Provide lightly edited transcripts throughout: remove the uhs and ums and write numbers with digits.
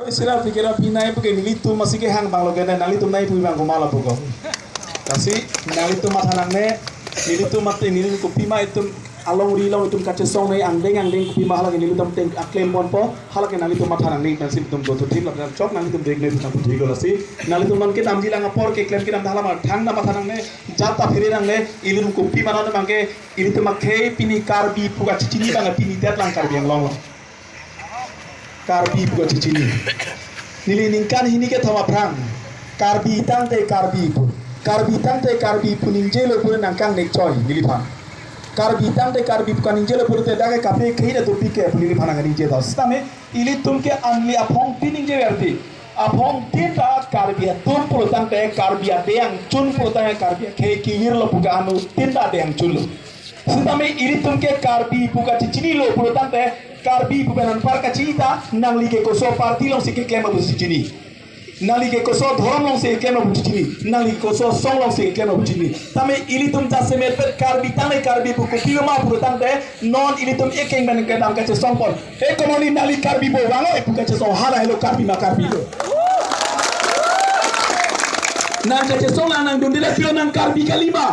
Sira pikira pinai puke nilitu masih ke hang bang logen nalitu nai pui bang kumala puko. Kasi nalitu mathanang ne nilitu mate nilitu kopi ma itu along rilong itu kace song nai angdeng kopi ma halage nilitu teng aklem bon po halage nalitu mathanang ne pensi tum do tim la chok nalitu dek ne tum puthi go lasi nalitu man ke namji langa por ke klem ke nam dhala ma thang na mathanang ne jata phire nang ne ilitu kopi ma na bangke ilitu makhe pini karbi puga chichini bang pini dat lang karbi yang long karbi buat cicini nili ningkan hini ke thama prang karbi tang te karbi puninjelo pun nangkang nek coy nili phang karbi tang te karbi bukan ninjelo pun te daga kape khira to pike nili phana ngani je dos tame ili tumke anli apong tininje verti apong tinta karbi tum pul tang te karbi adeang chun pul tang karbi khe kiwir lo buka anu tinta adeang chun lo sitame ili tumke karbi buka cicini lo pul tang te karbi bukan par kacita nang like koso parti long sike klema busicini nang like koso dhorom long sike klema busicini nang like koso song long sike klema busicini tame ilitum jase met karbi tane karbi buku kiloma purutang te non ilitum ekeng ban ke dam kace song pon e komoni nali karbi bo wango e buka kace song hala hello karbi ma karbi do nang kace song nang dundile pilo nang karbi kalima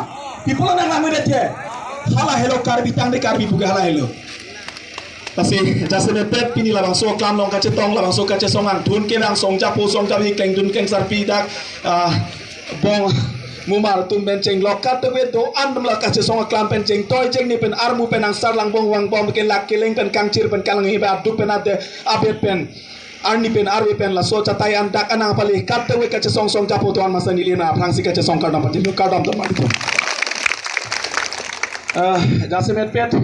pipola nang ngamede te hala hello karbi tang de karbi buka hala hello tapi jasa nepet pini labang so klam long kace tong labang so kace songang tun ke nang song japo song japi kleng tun kleng sarpi dak bong mumar tun benceng lokat te do andum la kace song klam penceng toy ceng ni pen armu pen ang sar lang bong wang bom ke lak keleng pen kangcir pen kalang hiba du pen ate abet pen arni pen arwe pen la so chatai an dak anang pali kat te we kace song japo to an masani lena prangsi kace song kadam pati du kadam to mari jasa nepet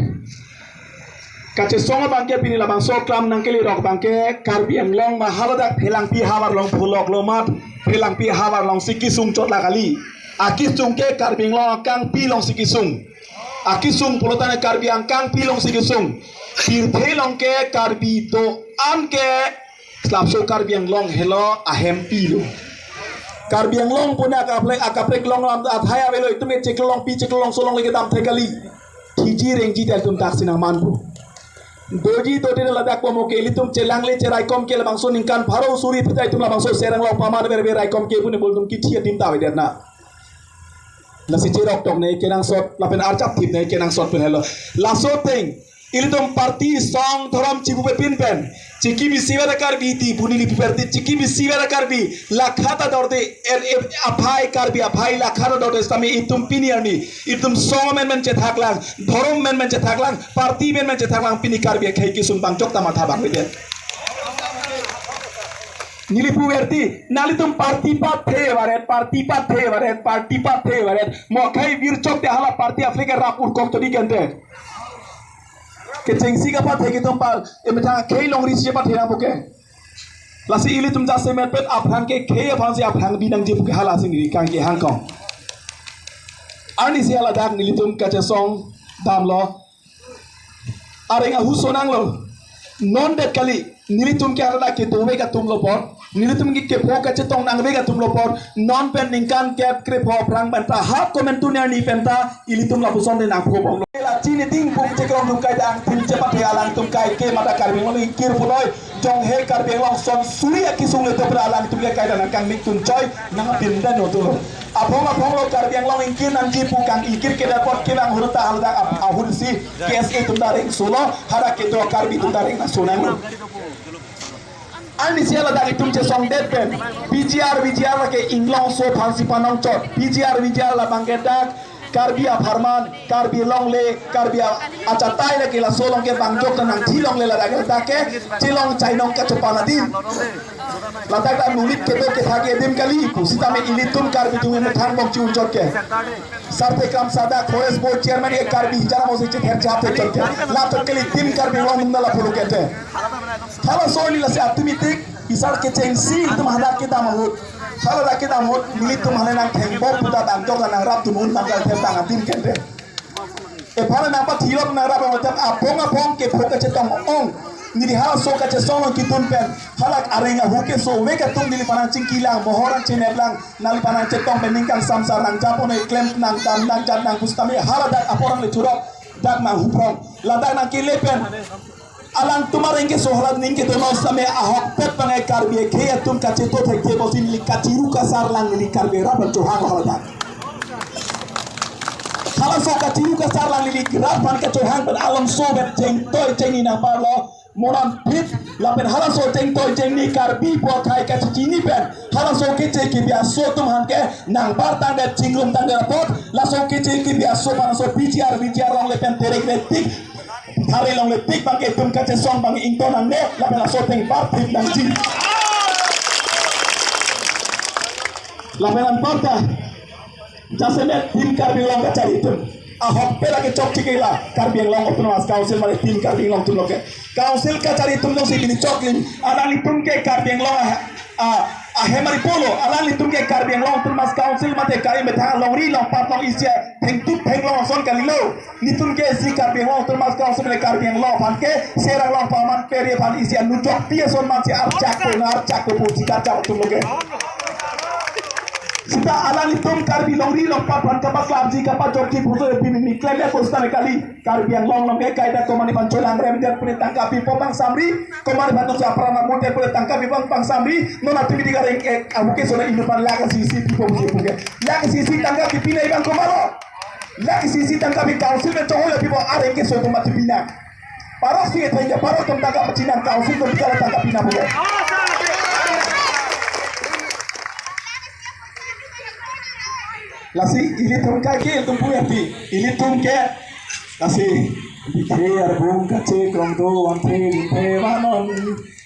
kace songa bangke pini labang so klam nang keli rok bangke karbi ang long ma haladak phelang pi hawar long phulok lomat phelang pi hawar long sikisung chot la kali akisung ke karbi long kang pi long sikisung akisung pulotane karbi ang kang pi long sikisung pir phelong ke karbi to am ke slap so karbi ang long hello ahem pi lo karbi ang long punya akaplek long lam athaya velo itu me ceklong pi ceklong solong lagi dam thekali thiji rengji tel tum tak sinang manbu doji dodi ladak pomo ke litum celangle cerai kom ke labang so ningkan pharo suri pitai tum labang so serang lo pamar ber rai kom ke pune boltum ki thia dim tawe derna la si jerok tok ne kenang sot la pen archap thip ne kenang sot pen hello la so teng ilitum parti song thoram chibu pe pin pen chiki bi sivera karbi ti bunili perti chiki bi sivera karbi la khata dorde aphai la khata dorde stami itum piniani itum song men che thaklang dhorom men che thaklang parti men che thaklang pini karbi khai ki sum bang chok ta matha bang de nilipu verti nalitum parti pathe varet mokhai virchok te hala parti afrika rapur kok to dikente ke cengsi ka pat hegi tum par emta khei long ri se pat hera buke lasi ili tum jase met pet aphan ke khei aphan se aphan binang je buke hala sing ri kang ke hang kong ani se ala dak nili tum ka che song dam lo arenga hu sonang lo non det kali nili tum ke ala ke dobe ka tum lo por nili tum ke pho ka che tong nang be ka tum lo por non pen ningkan ke kre pho prang ban ta hap komen tu ne ni penta ili tum la puson de na pho bong la chini ding bung ceklong tum kai dang tin cepat alang tum kai ke mata karbi ngoli kir puloi jong he karbi long son suri akisung le to alang tum le kai dan kang mik tun choi nang pin dan no tu apong lo karbi long ingkir nang ji pukang ikir ke dapot ke bang huruta halda ahul si KSA tum daring solo hara ke do karbi tum daring na sunang ani siala dari tum che song det pen BGR la ke inglong so phansi panong chot BGR la bangedak karbi farman karbi longle karbi achatai la ke la solong ke bangjok nang thilong le la da ke chilong chainong ka chopana din la ta ka nulit ke to ke thake dim kali kusita me ilitum karbi tu me thang bok chun chot ke sarte kam sada forest board chairman e karbi jara mo se che kher chapte chot ke la to ke lim karbi long mundala phulu ke te thala soli la se atimitik isar ke cengsi tum hada ke damut salah lagi damut milik tum hane nang thengbo puta dang jok nang rap tum un nang ka them tang atin kente e phane nang pa thilok nang rap mo tam apong ke phoka che tong ong ni di hala so ka che song ki tun pen halak arenga huke so we ka tum dili panang cingkilang bohoran cineblang nali panang che tong beningkang samsar nang japone klem nang tam nang jat nang pustami hala dak aporang le turok dak nang huprong ladak nang kilepen alang tumareng ke sohalan ning ke tono same ahok pet pangai karbi ke atum kaceto thekte bosin li kaciru kasar lang li karbi raban johang haladak hala so kaciru kasar lang li raban ka johang ban alam so bet jeng toy jeng ina parlo moran pit lapen hala so jeng toy jeng ni karbi po thai ka chini ben hala so ke ke bia so tum han ke nang bar tang de chinglum tang de pot la so ke bia so ban so BTR long le pen terek le tik hari long letik bang tum kace song bang ington nang ne la bela soteng bar tik nang ji la bela porta jasene tim karbi long ka cari tum ahok pela ke chok chikela karbi long autonomous council mare tim karbi long tum loke council ka cari tum long sini choklin adani tum ke karbi long ahemari polo alani tum ke karbi long autonomous council mate kari metha long ri long pat long isia theng tu theng long son kalilo nitum ke si karbi long autonomous council le karbi long pan ke serang long paman peri pan isia nujok tia son man si archak ko puji ka chak tum loge sita alani tum karbi long ri long pat pan ka pas labji ka pa jok ki puso pin ni kleme posta me kali karbi long ke kaida ko mani pan cholang rem dia pune tangkapi popang samri ko mani pan to aprama mote pune tangkapi pang samri nona tumi diga reng abuke sona inupan laga sisi pipo buke puke laga sisi tangkapi pina ibang komaro laga sisi tangkapi council me to hoya pipo areng ke so to mati pina paras ti etanya paro tom tangka pacina council to bicara tangkapi na buke lasi ili tum ka ke tum puya ti ili tum ke lasi dikhe arbung kace krong do ante te wanon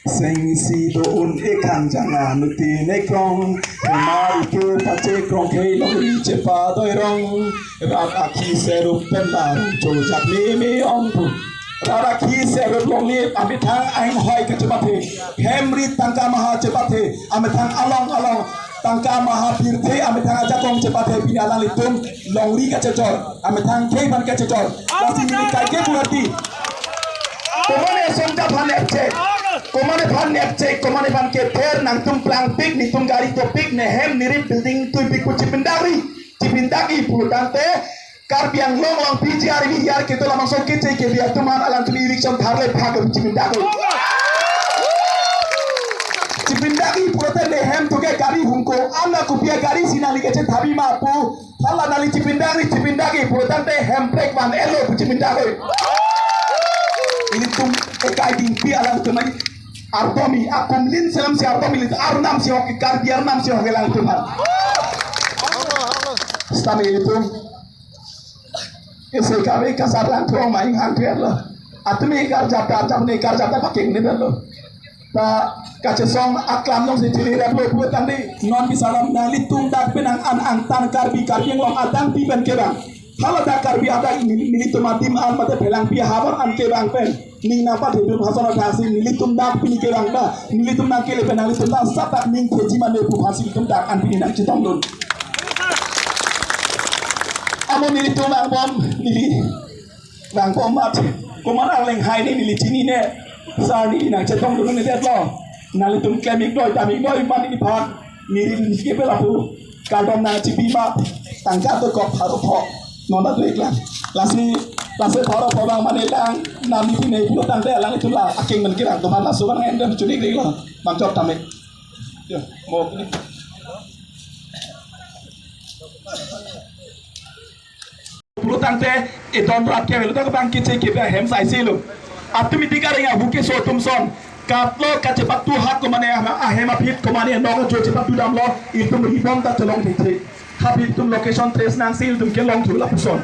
sing si do un ekan janga nuti ne krong mari ke pace krong ke lo ri che pa doi rong ra ki seru pen ba cho jak me on pu ra ki seru long li amithang aing hoi ka chapate hemri tangka maha chapate amithang along tangka maha pirte amithang aja kong cepate pinalang litum longri ka cecor amithang ke ban ka cecor lasi ni kai ke bulati komane somja phan epche komane ban ke ter nang tum plang pik ni tum gari to pik ne hem nirip building tu pik ku cipindagi pulutante karbiang long PGR ni yar ke to lamang so ke biar tuman alang tu irikson tharle phag cipindagi cipindagi purate le hem tuke gari hunko ana kupia gari sinali ke thabi mapu hala nali cipindagi purate hem break ban elo cipindagi ini tum ekai ding pi alang tumai artomi akum lin selam si artomi lit arnam si hoki karbiar nam si hoki lang tuman stami itu ese kawe kasaran tuang main hangker lo atumi karjata pakai ini lo ta kacesong aklam nong si cili rap lo buat tadi non bisa lam nali tum dak penang an tan karbi yang long adang pi ben kebang kalau dak karbi ada ini tum adim an mate pelang pi habar an kebang pen ning napa hidup hasana dhasi nili tum dak pi kebang ba nili tum nak kele penang tum dak satak ning keji mane pu hasi tum dak an pi nak citong dun amo nili tum ang bom nili bang bom mat komana leng hai ni nili cini ne sari nak cetong dun ne det lo nali tum kemik doi tamik doi man ni phat miri ke pela pu kaldom na cipi ma tangka to kok haru pho nona to iklan lasi thoro pho bang mane lang nami pine pu tang te lang itu la aking men kirang to man lasu bang endem chuni ri lo bang chop tamik yo mo ni pu tang te e don rat ke lo ta bang ki che ke hem sai si lo atumi dikaringa buke so tum son katlo kacepat tu hak komane ahema phit komane nong jo cepat tu dam lo itum ribom ta tolong thei habit tum location trace nang sil tum ke long thula puson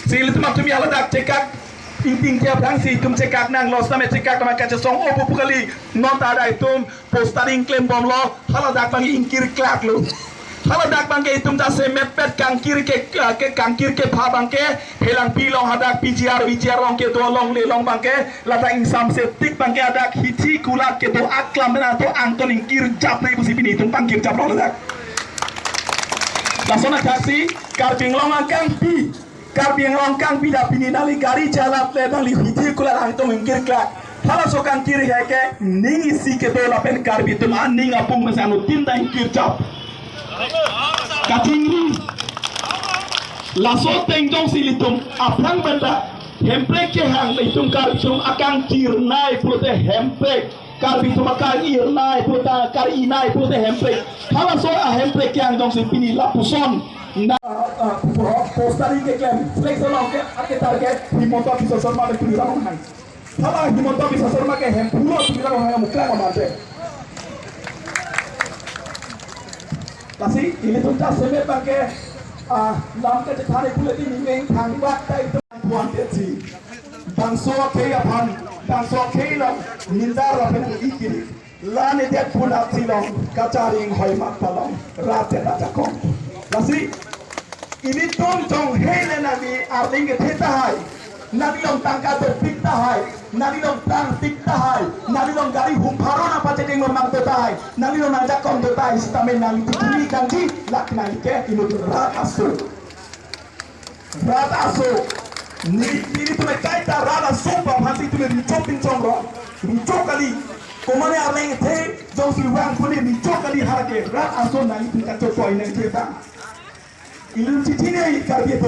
sil tum atumi ala dak cekak ting ke bang si tum cekak nang lo same cekak ma kace song opu pukali non ta dai tum postaring claim bom lo hala dak bang ingkir klak lo hala dak bang ke tum ta se mepet kangkir ke pha bang ke helang pi long hadak PGR long ke to long le long bang ke lata insam se tik bang ke adak hiti kulat ke to aklam na to anton ingkir jap nei busi bini tum pangkir jap lo dak lasona taksi karbing long kang pi da pini nali gari jalap le nali hiti kulat anton ingkir klak hala so kangkir he ke ning isi ke to lapen karbi tum an ning apung mesanu tinta ingkir jap katingri laso tengjong silitum apang benda hemprek ke hang itum kar itum akang kirnai pute hemprek kar itum akang irnai puta kar inai pute hemprek hala so a hemprek yang dong si pini lapuson na postari ke kem flex long ke ake target himonto bisa sorma de pini long hang hala himonto bisa sorma ke hempulo pini long hang mukla mate Kasi ini tuh tas semet pakai lam ke cetare kulit ini meng thang wat tai itu buan tesi bangso ke apan bangso ke lo nindar la pen ikiri la ne det pula silong kacaring hoi mak palong rate data kom kasi ini tong tong hele nabi arling ke theta hai nabi long tangka to pikta hai nabi long tang pikta hai nabi long gari humparo na pace ding memang to tai nabi long najak kom to tai stamen nabi tikuni kanji lakna ke inu rat asu ni tu me kaita rat asu pa hasi tu me chopin chongro chokali komane arling the jong si wang kuni ni chokali harake rat asu nabi tu ka to koi ne theta ilun chitine karbie